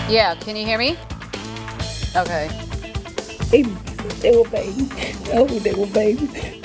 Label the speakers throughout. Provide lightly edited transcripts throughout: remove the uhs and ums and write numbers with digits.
Speaker 1: Yeah, can you hear me? Okay.
Speaker 2: They were babies. Oh, they were babies.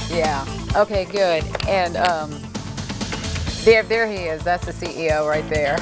Speaker 1: Yeah. Okay, good. And there he is. That's the CEO right there.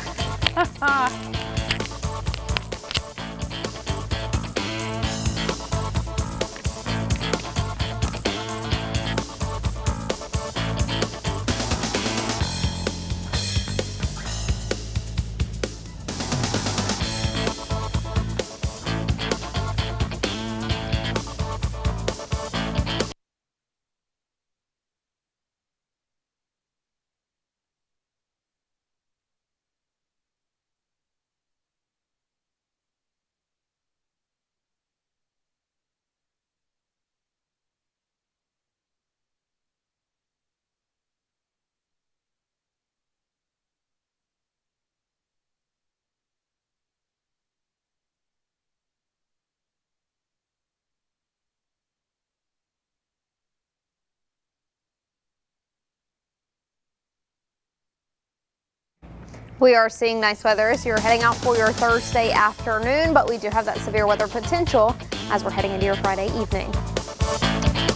Speaker 3: We are seeing nice weather as you're heading out for your Thursday afternoon, but we do have that severe weather potential as we're heading into your Friday evening.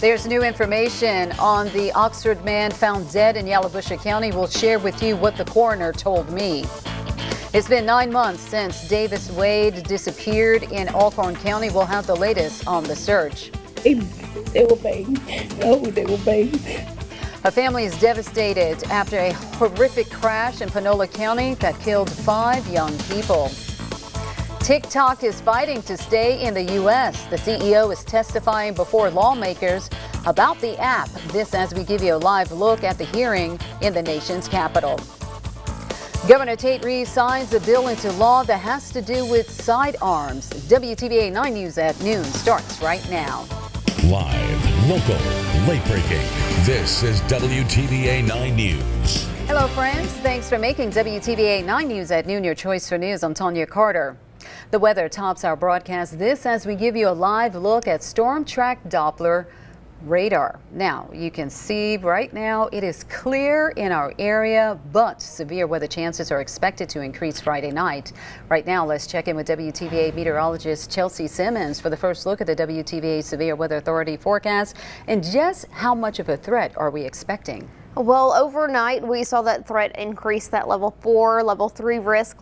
Speaker 1: There's new information on the Oxford man found dead in Yalobusha County. We'll share with you what the coroner told me. It's been 9 months since Davis Wade disappeared in Alcorn County. We'll have the latest on the search.
Speaker 2: They were babies. Oh, they were babies.
Speaker 1: A family is devastated after a horrific crash in Panola County that killed 5 young people. TikTok is fighting to stay in the U.S. The CEO is testifying before lawmakers about the app. This as we give you a live look at the hearing in the nation's capital. Governor Tate Reeves signs a bill into law that has to do with sidearms. WTVA 9 News at noon starts right now.
Speaker 4: Live, local, late breaking. This is WTVA 9 News.
Speaker 1: Hello, friends. Thanks for making WTVA 9 News at noon your choice for news. I'm Tanya Carter. The weather tops our broadcast. This as we give you a live look at Storm Track Doppler radar. Now, you can see right now it is clear in our area, but severe weather chances are expected to increase Friday night. Right now, let's check in with WTVA meteorologist Chelsea Simmons for the first look at the WTVA Severe Weather Authority forecast and just how much of a threat are we expecting?
Speaker 3: Well, overnight, we saw that threat increase, that level 4, level 3 risk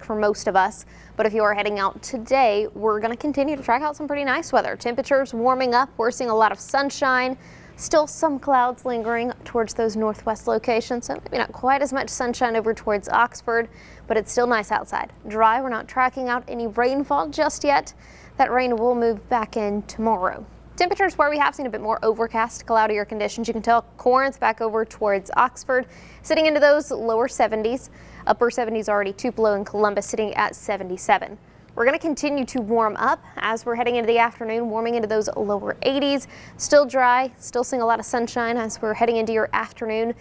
Speaker 3: for most of us. But if you are heading out today, we're going to continue to track out some pretty nice weather. Temperatures warming up. We're seeing a lot of sunshine. Still some clouds lingering towards those northwest locations. So maybe not quite as much sunshine over towards Oxford, but it's still nice outside. Dry. We're not tracking out any rainfall just yet. That rain will move back in tomorrow. Temperatures where we have seen a bit more overcast, cloudier conditions. You can tell Corinth back over towards Oxford, sitting into those lower 70s. Upper 70s already Tupelo and Columbus sitting at 77. We're going to continue to warm up as we're heading into the afternoon, warming into those lower 80s. Still dry, still seeing a lot of sunshine as we're heading into your afternoon.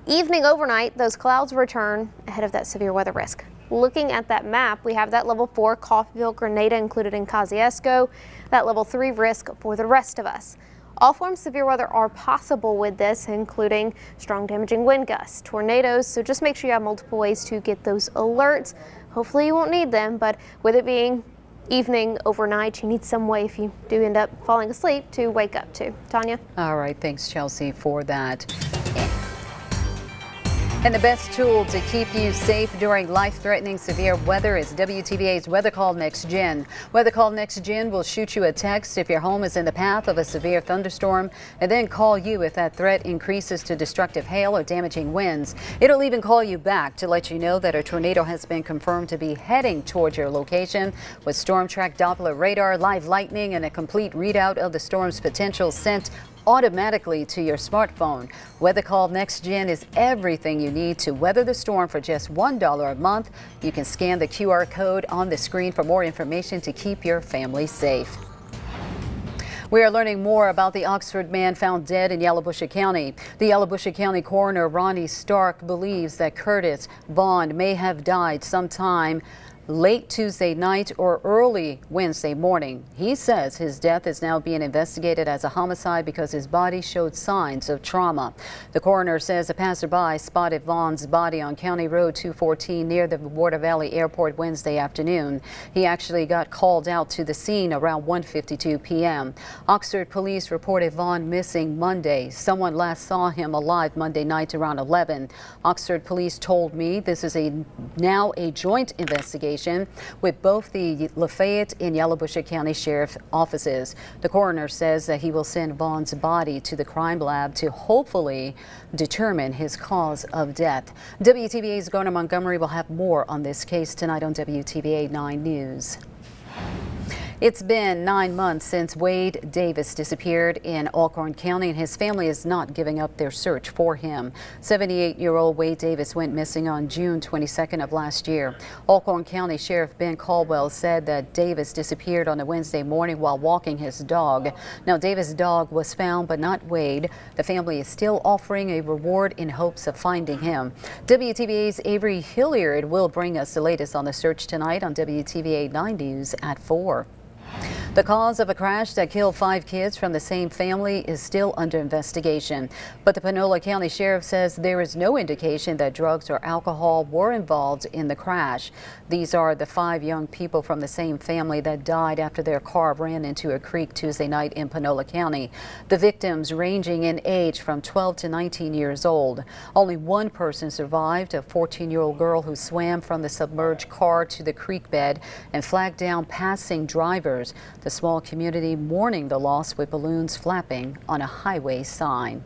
Speaker 3: Evening overnight, those clouds return ahead of that severe weather risk. Looking at that map, we have that level 4 Coffeyville, Grenada included in Kosciuszko, that level 3 risk for the rest of us. All forms of severe weather are possible with this, including strong damaging wind gusts, tornadoes, so just make sure you have multiple ways to get those alerts. Hopefully you won't need them, but with it being evening overnight, you need some way, if you do end up falling asleep, to wake up to. Tanya?
Speaker 1: All right, thanks Chelsea for that. And the best tool to keep you safe during life-threatening severe weather is WTVA's Weather Call Next Gen. Weather Call Next Gen will shoot you a text if your home is in the path of a severe thunderstorm and then call you if that threat increases to destructive hail or damaging winds. It'll even call you back to let you know that a tornado has been confirmed to be heading towards your location. With Storm Track Doppler radar, live lightning, and a complete readout of the storm's potential sent automatically to your smartphone. Weather Call Next Gen is everything you need to weather the storm for just $1 a month. You can scan the QR code on the screen for more information to keep your family safe. We are learning more about the Oxford man found dead in Yalobusha County. The Yalobusha County coroner Ronnie Stark believes that Curtis Vaughn may have died sometime late Tuesday night or early Wednesday morning. He says his death is now being investigated as a homicide because his body showed signs of trauma. The coroner says a passerby spotted Vaughn's body on County Road 214 near the Water Valley Airport Wednesday afternoon. He actually got called out to the scene around 1:52 p.m. Oxford police reported Vaughn missing Monday. Someone last saw him alive Monday night around 11. Oxford police told me this is now a joint investigation with both the Lafayette and Yalobusha County Sheriff offices. The coroner says that he will send Vaughn's body to the crime lab to hopefully determine his cause of death. WTVA's Garner Montgomery will have more on this case tonight on WTVA 9 News. It's been 9 months since Wade Davis disappeared in Alcorn County, and his family is not giving up their search for him. 78-year-old Wade Davis went missing on June 22nd of last year. Alcorn County Sheriff Ben Caldwell said that Davis disappeared on a Wednesday morning while walking his dog. Now, Davis' dog was found, but not Wade. The family is still offering a reward in hopes of finding him. WTVA's Avery Hilliard will bring us the latest on the search tonight on WTVA 9 News at 4. The cause of a crash that killed 5 kids from the same family is still under investigation. But the Panola County Sheriff says there is no indication that drugs or alcohol were involved in the crash. These are the 5 young people from the same family that died after their car ran into a creek Tuesday night in Panola County. The victims ranging in age from 12 to 19 years old. Only one person survived, a 14-year-old girl who swam from the submerged car to the creek bed and flagged down passing drivers. The small community mourning the loss with balloons flapping on a highway sign.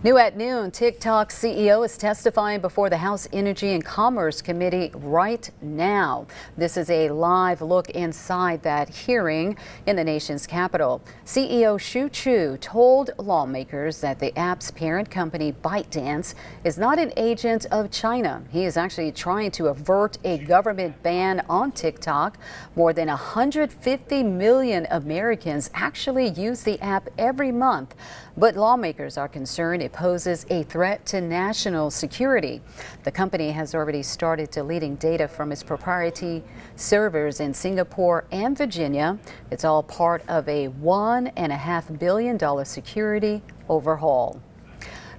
Speaker 1: New at noon, TikTok CEO is testifying before the House Energy and Commerce Committee right now. This is a live look inside that hearing in the nation's capital. CEO Shu Chu told lawmakers that the app's parent company ByteDance is not an agent of China. He is actually trying to avert a government ban on TikTok. More than 150 million Americans actually use the app every month, but lawmakers are concerned it poses a threat to national security. The company has already started deleting data from its proprietary servers in Singapore and Virginia. It's all part of a $1.5 billion security overhaul.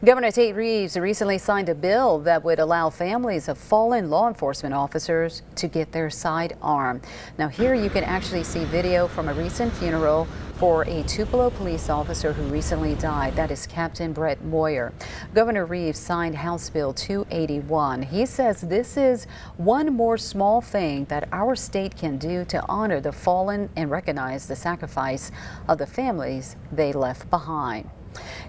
Speaker 1: Governor Tate Reeves recently signed a bill that would allow families of fallen law enforcement officers to get their sidearm. Now here you can actually see video from a recent funeral for a Tupelo police officer who recently died. That is Captain Brett Moyer. Governor Reeves signed House Bill 281. He says this is one more small thing that our state can do to honor the fallen and recognize the sacrifice of the families they left behind.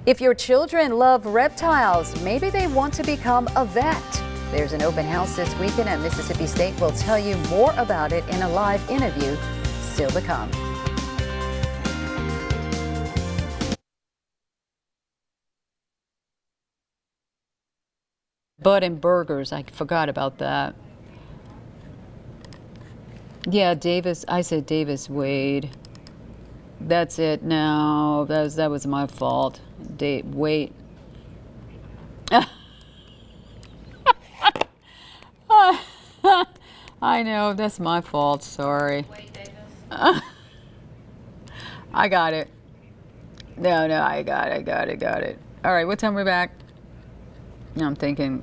Speaker 1: If your children love reptiles, maybe they want to become a vet. There's an open house this weekend at Mississippi State. We'll tell you more about it in a live interview still to come. Bud and Burgers, I forgot about that. Yeah, Davis, I said Davis Wade. That's it now. That was my fault. Wait. I know, that's my fault. Sorry.
Speaker 5: Wade Davis.
Speaker 1: I got it. No, I got it. All right, what time are we back? I'm thinking.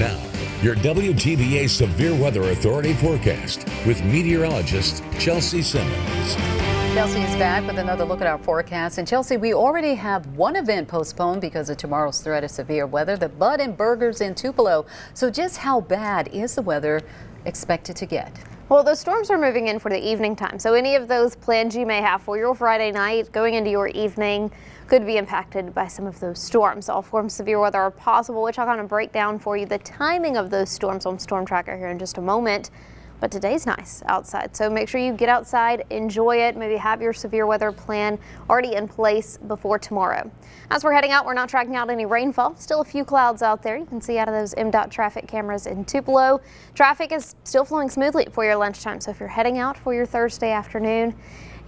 Speaker 4: Now, your WTVA Severe Weather Authority forecast with meteorologist Chelsea Simmons.
Speaker 1: Chelsea is back with another look at our forecast. And Chelsea, we already have one event postponed because of tomorrow's threat of severe weather, the Bud and Burgers in Tupelo. So just how bad is the weather expected to get?
Speaker 3: Well, the storms are moving in for the evening time, so any of those plans you may have for your Friday night going into your evening could be impacted by some of those storms. All forms of severe weather are possible, which I'll kind of break down for you the timing of those storms on Storm Tracker here in just a moment. But today's nice outside, so make sure you get outside, enjoy it, maybe have your severe weather plan already in place before tomorrow. As we're heading out, we're not tracking out any rainfall. Still a few clouds out there. You can see out of those MDOT traffic cameras in Tupelo. Traffic is still flowing smoothly for your lunchtime, so if you're heading out for your Thursday afternoon,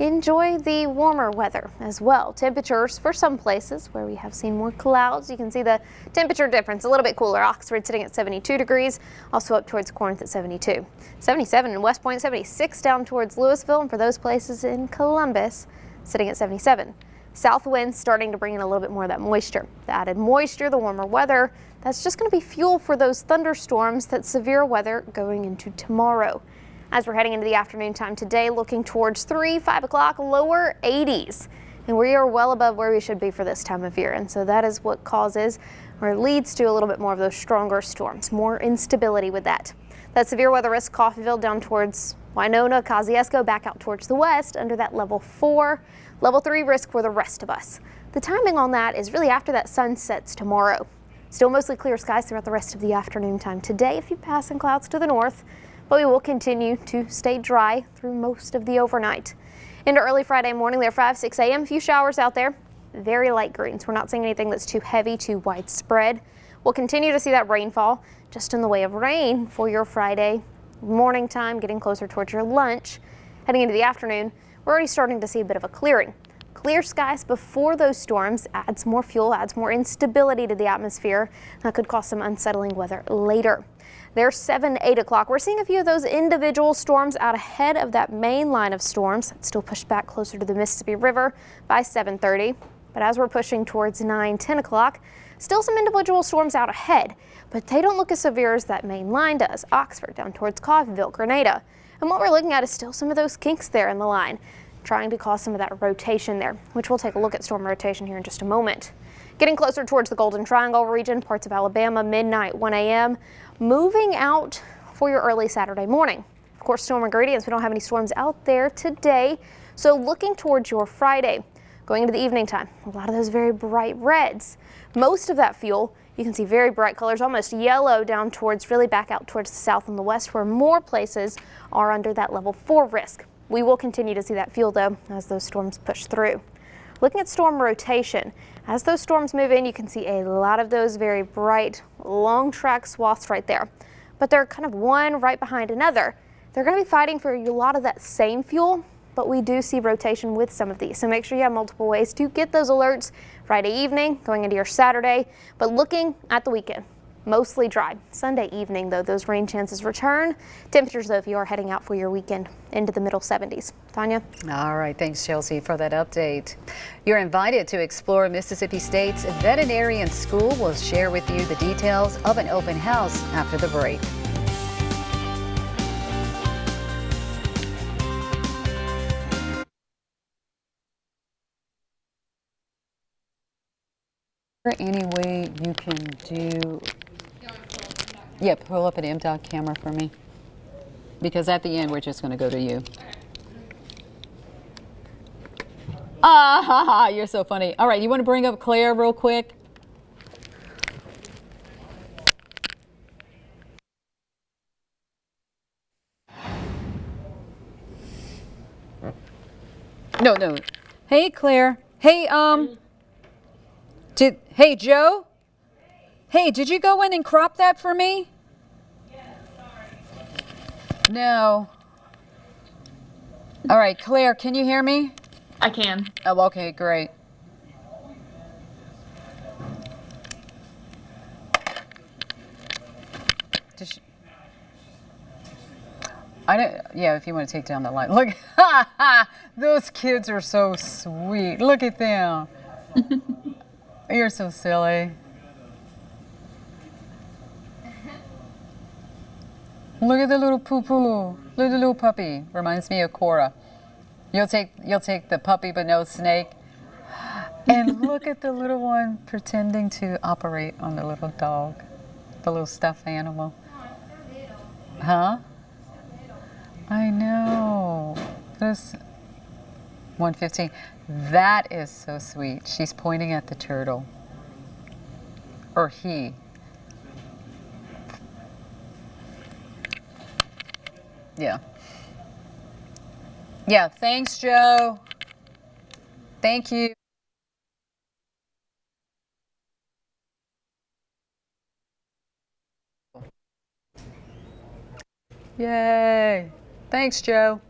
Speaker 3: enjoy the warmer weather as well. Temperatures for some places where we have seen more clouds. You can see the temperature difference a little bit cooler. Oxford sitting at 72 degrees, also up towards Corinth at 72. 77 in West Point, 76 down towards Louisville, and for those places in Columbus, sitting at 77. South winds starting to bring in a little bit more of that moisture. The added moisture, the warmer weather, that's just going to be fuel for those thunderstorms, that severe weather going into tomorrow. As we're heading into the afternoon time today, looking towards 3, 5 o'clock, lower 80s. And we are well above where we should be for this time of year. And so that is what causes or leads to a little bit more of those stronger storms, more instability with that. That severe weather risk, Coffeyville down towards Winona, Kosciuszko, back out towards the west under that level 4. Level 3 risk for the rest of us. The timing on that is really after that sun sets tomorrow. Still mostly clear skies throughout the rest of the afternoon time today. A few passing clouds to the north, but we will continue to stay dry through most of the overnight. Into early Friday morning, there 5, 6 a.m. A few showers out there. Very light greens. We're not seeing anything that's too heavy, too widespread. We'll continue to see that rainfall just in the way of rain for your Friday morning time, getting closer towards your lunch. Heading into the afternoon, we're already starting to see a bit of a clearing. Clear skies before those storms adds more fuel, adds more instability to the atmosphere. That could cause some unsettling weather later. There's 7, 8 o'clock. We're seeing a few of those individual storms out ahead of that main line of storms. It's still pushed back closer to the Mississippi River by 7:30. But as we're pushing towards 9, 10 o'clock, still some individual storms out ahead, but they don't look as severe as that main line does. Oxford down towards Coffeyville, Grenada. And what we're looking at is still some of those kinks there in the line, trying to cause some of that rotation there, which we'll take a look at storm rotation here in just a moment. Getting closer towards the Golden Triangle region, parts of Alabama, midnight, 1 a.m. Moving out for your early Saturday morning. Of course, storm ingredients, we don't have any storms out there today. So looking towards your Friday, going into the evening time, a lot of those very bright reds. Most of that fuel, you can see very bright colors, almost yellow down towards, really back out towards the south and the west, where more places are under that level 4 risk. We will continue to see that fuel though as those storms push through. Looking at storm rotation, as those storms move in, you can see a lot of those very bright, long track swaths right there. But they're kind of one right behind another. They're going to be fighting for a lot of that same fuel, but we do see rotation with some of these. So make sure you have multiple ways to get those alerts Friday evening, going into your Saturday. But looking at the weekend, mostly dry. Sunday evening, though, those rain chances return. Temperatures, though, if you are heading out for your weekend, into the middle 70s. Tanya?
Speaker 1: All right. Thanks, Chelsea, for that update. You're invited to explore Mississippi State's veterinarian school. We'll share with you the details of an open house after the break. Is there any way you can do... Yeah, pull up an MDOT camera for me. Because at the end, we're just going to go to you. Ah, ha, ha, you're so funny. All right, you want to bring up Claire real quick? No. Hey, Claire. Hey, hey, Joe? Hey, did you go in and crop that for me? No. All right, Claire, can you hear me?
Speaker 5: I can.
Speaker 1: Oh, okay, great. Yeah, if you want to take down the light. Look, those kids are so sweet. Look at them. You're so silly. Look at the little poo-poo. Look at the little puppy. Reminds me of Cora. You'll take the puppy but no snake. And look at the little one pretending to operate on the little dog, the little stuffed animal. Huh? I know. This 115. That is so sweet. She's pointing at the turtle. Or he. Yeah. Yeah, thanks, Joe. Thank you. Yay. Thanks, Joe.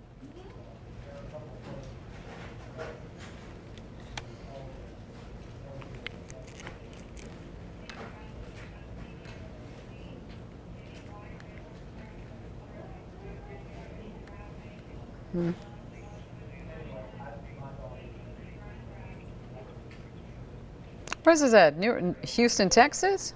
Speaker 1: Where's this at? Houston, Texas?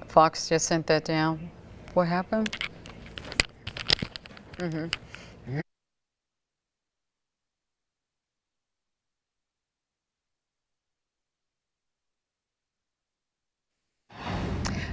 Speaker 1: Fox just sent that down. What happened?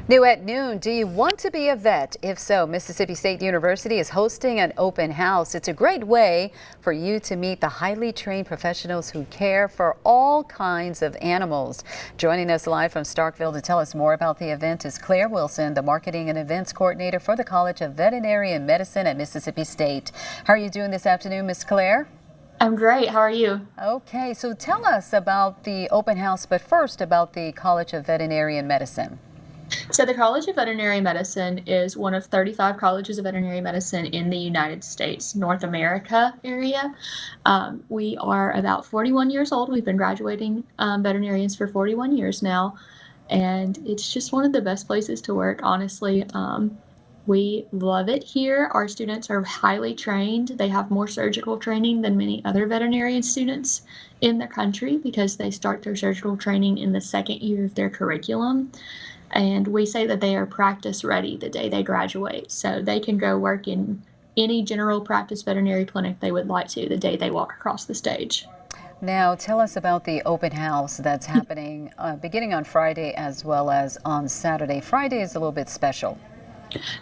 Speaker 1: New at noon, do you want to be a vet? If so, Mississippi State University is hosting an open house. It's a great way for you to meet the highly trained professionals who care for all kinds of animals. Joining us live from Starkville to tell us more about the event is Claire Wilson, the Marketing and Events Coordinator for the College of Veterinary and Medicine at Mississippi State. How are you doing this afternoon, Miss Claire?
Speaker 5: I'm great. How are you?
Speaker 1: Okay, so tell us about the open house, but first about the College of Veterinary and Medicine.
Speaker 5: So the College of Veterinary Medicine is one of 35 colleges of veterinary medicine in the United States, North America area. We are about 41 years old. We've been graduating veterinarians for 41 years now, and it's just one of the best places to work, honestly. We love it here. Our students are highly trained. They have more surgical training than many other veterinarian students in the country because they start their surgical training in the second year of their curriculum. And we say that they are practice ready the day they graduate. So they can go work in any general practice veterinary clinic they would like to the day they walk across the stage.
Speaker 1: Now, tell us about the open house that's happening beginning on Friday as well as on Saturday. Friday is a little bit special.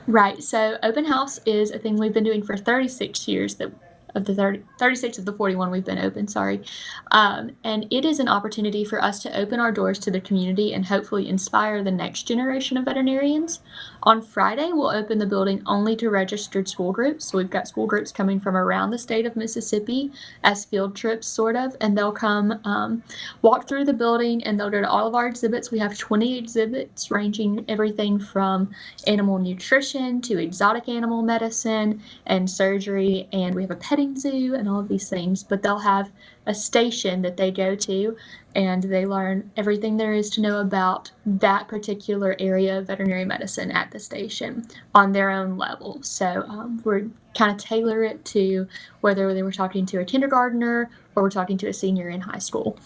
Speaker 5: Right. So open house is a thing we've been doing for 36 years of the 36 of the 41 we've been open, sorry. And it is an opportunity for us to open our doors to the community and hopefully inspire the next generation of veterinarians. On Friday, we'll open the building only to registered school groups. So we've got school groups coming from around the state of Mississippi as field trips, sort of, and they'll come walk through the building and they'll go to all of our exhibits. We have 20 exhibits ranging everything from animal nutrition to exotic animal medicine and surgery, and we have a petting zoo and all of these things, but they'll have a station that they go to and they learn everything there is to know about that particular area of veterinary medicine at the station on their own level. So we're kind of tailor it to whether they were talking to a kindergartner or we're talking to a senior in high school.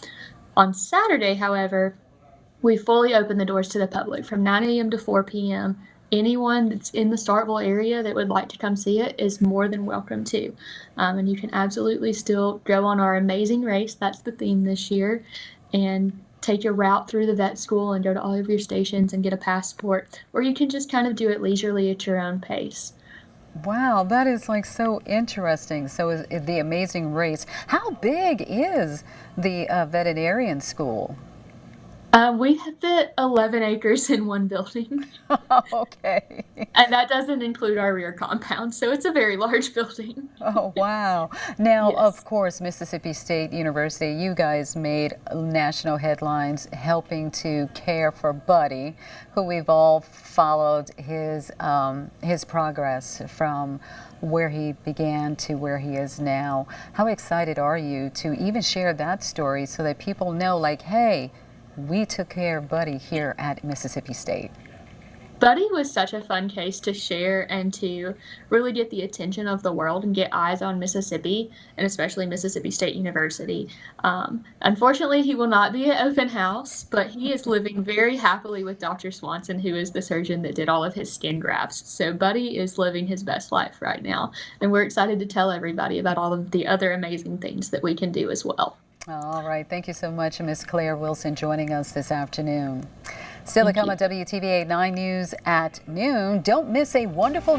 Speaker 5: On Saturday, however, we fully open the doors to the public from 9 a.m. to 4 p.m. Anyone that's in the Starkville area that would like to come see it is more than welcome to. And you can absolutely still go on our amazing race. That's the theme this year. And take your route through the vet school and go to all of your stations and get a passport. Or you can just kind of do it leisurely at your own pace.
Speaker 1: Wow, that is like so interesting. So is the amazing race. How big is the veterinarian school?
Speaker 5: We fit 11 acres in one building.
Speaker 1: Okay.
Speaker 5: And that doesn't include our rear compound, so it's a very large building.
Speaker 1: Oh, wow. Now,
Speaker 5: Yes.
Speaker 1: of course, Mississippi State University, you guys made national headlines helping to care for Buddy, who we've all followed his progress from where he began to where he is now. How excited are you to even share that story so that people know, like, hey, we took care of Buddy here at Mississippi State?
Speaker 5: Buddy was such a fun case to share and to really get the attention of the world and get eyes on Mississippi, and especially Mississippi State University. Unfortunately, he will not be at open house, but he is living very happily with Dr. Swanson, who is the surgeon that did all of his skin grafts. So Buddy is living his best life right now, and we're excited to tell everybody about all of the other amazing things that we can do as well.
Speaker 1: All right. Thank you so much, Ms. Claire Wilson, joining us this afternoon. Still to come on WTVA 9 News at noon. Don't miss a wonderful